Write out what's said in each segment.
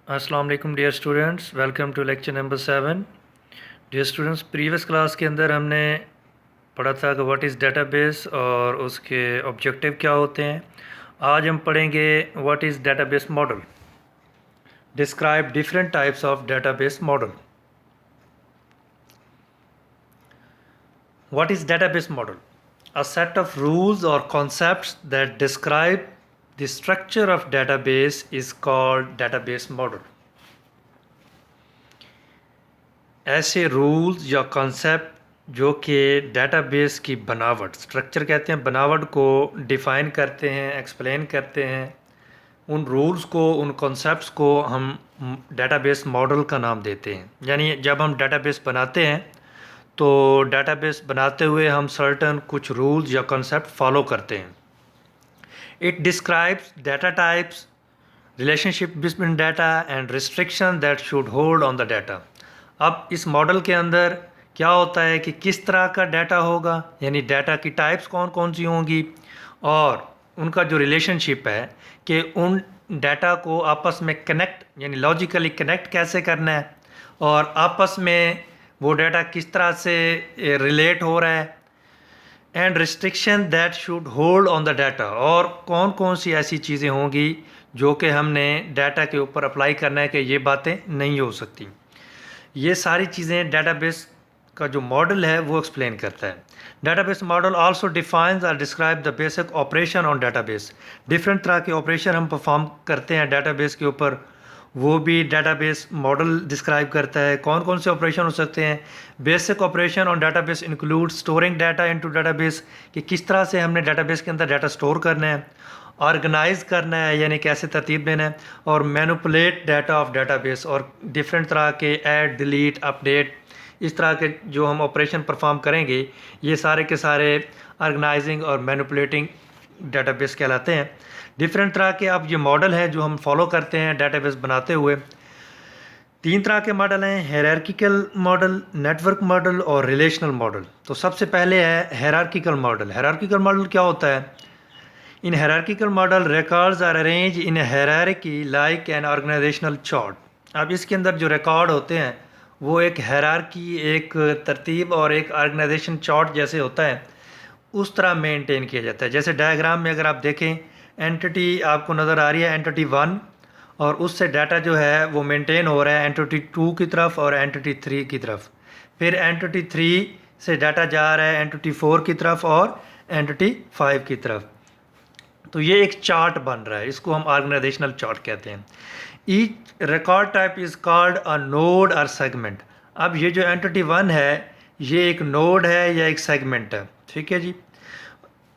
अस्सलाम वालेकुम dear students, welcome to lecture number 7। Dear students, previous class के अंदर हमने पढ़ा था कि व्हाट इज़ डेटाबेस और उसके ऑब्जेक्टिव क्या होते हैं। आज हम पढ़ेंगे what is database model. Describe different types of database model. What is database model? A set of rules or concepts that describe the structure of database is called database model. ऐसे rules या concept जो कि database की बनावट, structure कहते हैं, बनावट को डिफ़ाइन करते हैं, एक्सप्लेन करते हैं, उन रूल्स को, उन कॉन्सेप्ट्स को हम डेटाबेस मॉडल का नाम देते हैं। यानी जब हम डेटाबेस बनाते हैं तो डेटाबेस बनाते हुए हम सर्टन कुछ रूल्स या कॉन्सेप्ट फॉलो करते हैं। It describes data types, relationship between data and restriction that should hold on the data. अब इस मॉडल के अंदर क्या होता है कि किस तरह का डाटा होगा, यानी डाटा की टाइप्स कौन कौन सी होंगी और उनका जो रिलेशनशिप है कि उन डाटा को आपस में कनेक्ट यानी लॉजिकली कनेक्ट कैसे करना है और आपस में वो डाटा किस तरह से रिलेट हो रहा है, and restriction that should hold on the data, और कौन कौन सी ऐसी चीज़ें होंगी जो कि हमने डाटा के ऊपर अप्लाई करना है कि ये बातें नहीं हो सकती। ये सारी चीज़ें डेटाबेस का जो मॉडल है वो एक्सप्लेन करता है। डेटाबेस मॉडल आल्सो डिफाइंस और describe the basic operation on database. Different तरह के ऑपरेशन हम परफॉर्म करते हैं डेटाबेस के ऊपर, वो भी डेटाबेस मॉडल डिस्क्राइब करता है। कौन कौन से ऑपरेशन हो सकते हैं? Basic operation on database include storing data into database, कि किस तरह से हमने डेटाबेस के अंदर डाटा स्टोर करना है, ऑर्गेनाइज करना है यानी कैसे तरतीब देना है, और मैनिपुलेट डाटा ऑफ डेटाबेस, और डिफरेंट तरह के ऐड, डिलीट, अपडेट, इस तरह के जो हम ऑपरेशन परफॉर्म करेंगे ये सारे के सारे ऑर्गेनाइजिंग और मैनिपुलेटिंग डेटाबेस कहलाते हैं। डिफरेंट तरह के अब ये मॉडल हैं जो हम फॉलो करते हैं डेटाबेस बनाते हुए। तीन तरह के मॉडल हैं, हायरार्किकल मॉडल, नेटवर्क मॉडल और रिलेशनल मॉडल। तो सबसे पहले है हायरार्किकल मॉडल। हायरार्किकल मॉडल क्या होता है? In hierarchical model records are arrange in hierarchy like an organisational chart. अब इसके अंदर जो रिकॉर्ड होते हैं वो एक हायरार्की, एक तरतीब और एक ऑर्गेनाइजेशन चार्ट जैसे होता है, उस तरह मेंटेन किया जाता है। जैसे डायग्राम में अगर आप देखें, एंटिटी आपको नज़र आ रही है, एंटिटी 1, और उससे डाटा जो है वो मेंटेन हो रहा है एंटिटी 2 की तरफ और एंटिटी 3 की तरफ। फिर एंटिटी 3 से डाटा जा रहा है एंटिटी 4 की तरफ और एंटिटी 5 की तरफ। तो ये एक चार्ट बन रहा है, इसको हम ऑर्गेनाइजेशनल चार्ट कहते हैं। Each record type is called a node और सेगमेंट। अब ये जो एंटिटी 1 है ये एक नोड है या एक सेगमेंट है, ठीक है जी।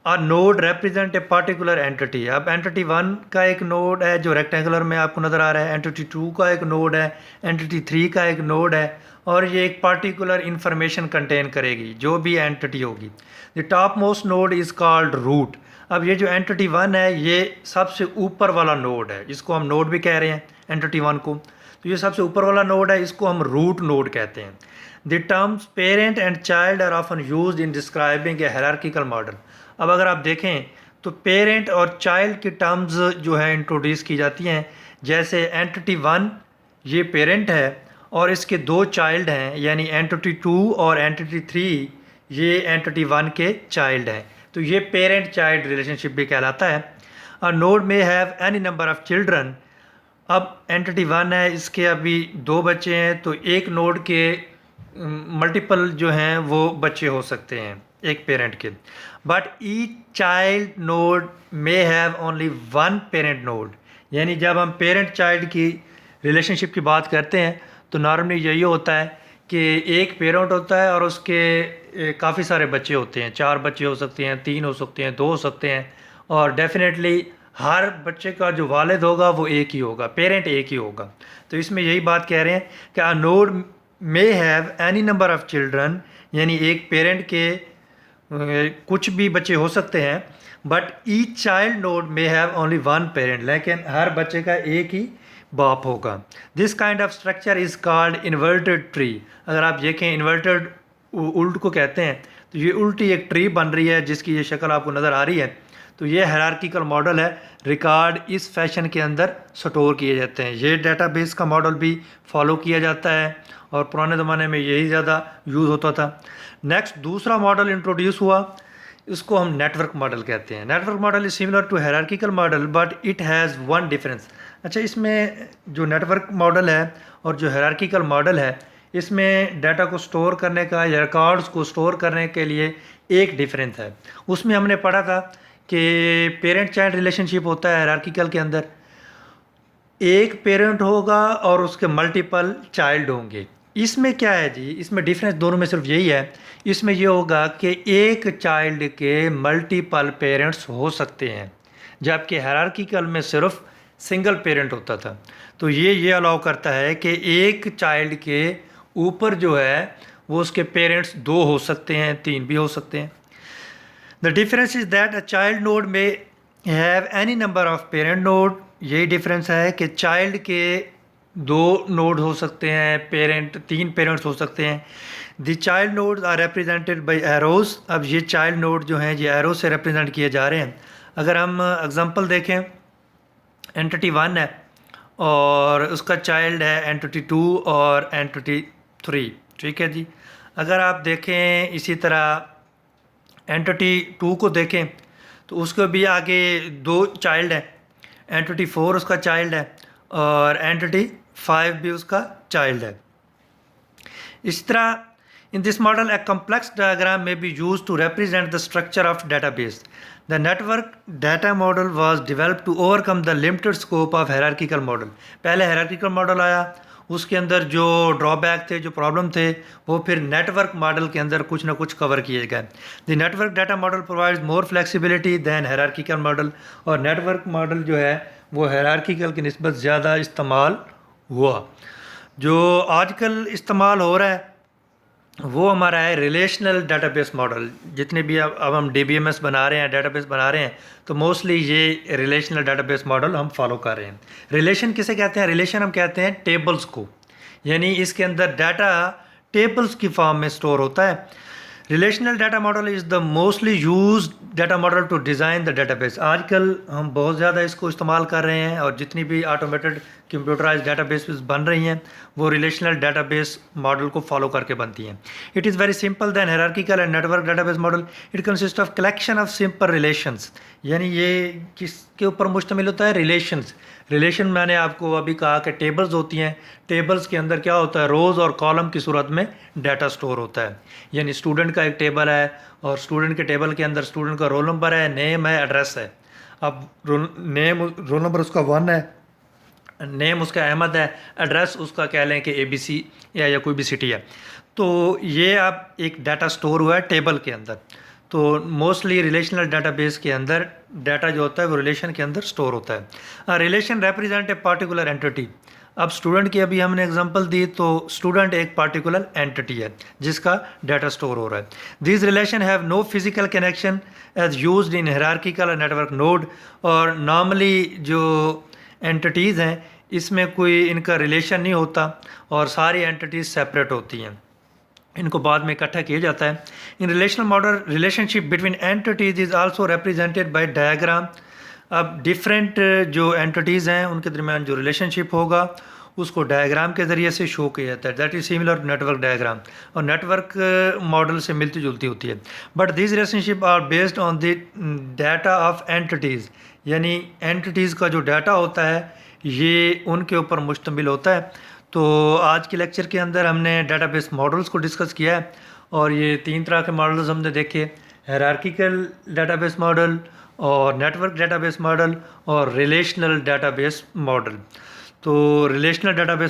A node represent a particular entity. अब एंटिटी 1 का एक नोड है जो रेक्टेंगुलर में आपको नज़र आ रहा है, एंटिटी 2 का एक नोड है, एंटिटी 3 का एक नोड है, और ये एक पार्टिकुलर इंफॉर्मेशन कंटेन करेगी जो भी एंटिटी होगी। The top most node is called root. अब ये जो एंटिटी 1 है ये सबसे ऊपर वाला नोड है, इसको हम नोड भी कह रहे हैं एंटिटी 1 को। तो ये सबसे ऊपर वाला नोड है, इसको हम रूट नोड कहते हैं। The terms parent and child are often used in describing a hierarchical model. अब अगर आप देखें तो पेरेंट और चाइल्ड की टर्म्स जो है इंट्रोड्यूस की जाती हैं। जैसे एंटिटी 1 ये पेरेंट है और इसके दो चाइल्ड हैं, यानी एंटिटी 2 और एंटिटी 3 ये एंटिटी 1 के चाइल्ड हैं। तो ये पेरेंट चाइल्ड रिलेशनशिप भी कहलाता है। A node may have any number of children. अब एंटिटी 1 है, इसके अभी 2 बच्चे हैं, तो एक नोड के मल्टीपल जो हैं वो बच्चे हो सकते हैं एक पेरेंट के। But each child node may have only one parent node. यानी जब हम पेरेंट चाइल्ड की रिलेशनशिप की बात करते हैं तो नॉर्मली यही होता है कि एक पेरेंट होता है और उसके काफ़ी सारे बच्चे होते हैं, 4 बच्चे हो सकते हैं, 3 हो सकते हैं, 2 हो सकते हैं, और डेफिनेटली हर बच्चे का जो वालिद होगा वो एक ही होगा, पेरेंट एक ही होगा। तो इसमें यही बात कह रहे हैं कि a node may have any number of children, यानी एक पेरेंट के कुछ भी बच्चे हो सकते हैं, but each child node may have only one parent, लेकिन हर बच्चे का एक ही बाप होगा। This kind of structure is called inverted tree. अगर आप देखें इन्वर्टेड उल्ट को कहते हैं, तो ये उल्टी एक ट्री बन रही है जिसकी ये शक्ल आपको नज़र आ रही है। तो ये हायरार्किकल मॉडल है, रिकॉर्ड इस फैशन के अंदर स्टोर किए जाते हैं। ये डेटाबेस का मॉडल भी फॉलो किया जाता है और पुराने ज़माने में यही ज़्यादा यूज़ होता था। नेक्स्ट दूसरा मॉडल इंट्रोड्यूस हुआ, इसको हम नेटवर्क मॉडल कहते हैं। Network model is similar to hierarchical model but it has one difference. अच्छा, इसमें जो नेटवर्क मॉडल है और जो हायरार्किकल मॉडल है, इसमें डाटा को स्टोर करने का या रिकॉर्ड्स को स्टोर करने के लिए एक डिफरेंस है। उसमें हमने पढ़ा था कि पेरेंट चाइल्ड रिलेशनशिप होता है हायरार्किकल के अंदर, एक पेरेंट होगा और उसके मल्टीपल चाइल्ड होंगे। इसमें क्या है जी, इसमें डिफरेंस दोनों में सिर्फ यही है, इसमें ये होगा कि एक चाइल्ड के मल्टीपल पेरेंट्स हो सकते हैं, जबकि हायरार्किकल में सिर्फ सिंगल पेरेंट होता था। तो ये अलाउ करता है कि एक चाइल्ड के ऊपर जो है वो उसके पेरेंट्स 2 हो सकते हैं, 3 भी हो सकते हैं। The difference is that a child node may have any number of parent node. यही डिफरेंस है कि चाइल्ड के 2 नोड हो सकते हैं, पेरेंट 3 पेरेंट्स हो सकते हैं। The child nodes are represented by arrows. अब ये चाइल्ड नोड जो हैं ये एरो से रिप्रेजेंट किए जा रहे हैं। अगर हम एग्जांपल देखें, एंटिटी 1 है और उसका चाइल्ड है एंटिटी 2 और एंटिटी 3, ठीक है जी। अगर आप देखें इसी तरह एंटिटी 2 को देखें तो उसको भी आगे 2 चाइल्ड हैं, एंटिटी 4 उसका चाइल्ड है और एंटिटी 5 भी उसका चाइल्ड है। इस तरह in this model a complex diagram may be used to represent the structure of database. The network data model was developed to overcome the limited scope of hierarchical model. पहले hierarchical model आया, उसके अंदर जो drawback थे, जो problem थे, वो फिर नेटवर्क मॉडल के अंदर कुछ ना कुछ कवर किए गए। The network data model provides more flexibility than hierarchical model. और नेटवर्क मॉडल जो है वो हायरार्किकल की निस्बत ज़्यादा इस्तेमाल हुआ। जो आजकल इस्तेमाल हो रहा है वो हमारा है रिलेशनल डाटाबेस मॉडल। जितने भी अब हम DBMS बना रहे हैं, डाटाबेस बना रहे हैं, तो मोस्टली ये रिलेशनल डाटाबेस मॉडल हम फॉलो कर रहे हैं। रिलेशन किसे कहते हैं? रिलेशन हम कहते हैं टेबल्स को, यानी इसके अंदर डाटा टेबल्स की फॉर्म में स्टोर होता है। Relational data model is the mostly use data model to design the database. आजकल हम बहुत ज़्यादा इसको इस्तेमाल कर रहे हैं और जितनी भी ऑटोमेटेड कंप्यूटराइज डाटाबेस बन रही हैं वो रिलेशनल डाटाबेस मॉडल को फॉलो करके बनती हैं। It is very simple than hierarchical and network database model. It consist of collection of simple relations. यानी ये किसके ऊपर मुश्तमिल होता है? रिलेशंस। रिलेशन मैंने आपको अभी कहा कि टेबल्स होती हैं, टेबल्स के अंदर क्या होता है? रोज़ और कॉलम की सूरत में डाटा स्टोर होता है। यानी स्टूडेंट का एक टेबल है और स्टूडेंट के टेबल के अंदर स्टूडेंट का रोल नंबर है, नेम है, एड्रेस है। अब रोल नंबर उसका 1 है, नेम उसका अहमद है, एड्रेस उसका कह लें कि ABC या कोई भी सिटी है। तो ये आप एक डाटा स्टोर हुआ है टेबल के अंदर। तो मोस्टली रिलेशनल डाटाबेस के अंदर डाटा जो होता है वो रिलेशन के अंदर स्टोर होता है। Relation represent a particular entity. अब स्टूडेंट की अभी हमने एग्जांपल दी, तो स्टूडेंट एक पार्टिकुलर एंटिटी है जिसका डाटा स्टोर हो रहा है। This relation have no physical connection as used in hierarchical network node. और नॉर्मली जो एंटिटीज़ हैं इसमें कोई इनका रिलेशन नहीं होता और सारी एंटिटीज़ सेपरेट होती हैं, इनको बाद में इकट्ठा किया जाता है। In relational model relationship between entities is also represented by diagram. अब डिफरेंट जो एंटिटीज़ हैं उनके दरमियान जो रिलेशनशिप होगा उसको डायग्राम के ज़रिए से शो किया जाता है। That is similar network diagram, और नेटवर्क मॉडल से मिलती जुलती होती है। But this relationship are based on the data of entities. यानी एंटिटीज़ का जो डाटा होता है ये उनके ऊपर मुश्तमिल होता है। तो आज के लेक्चर के अंदर हमने डाटाबेस मॉडल्स को डिस्कस किया है और ये 3 तरह के मॉडल्स हमने देखे, हायरार्किकल डाटाबेस मॉडल और नेटवर्क डाटाबेस मॉडल और रिलेशनल डाटाबेस मॉडल। तो रिलेशनल डाटाबेस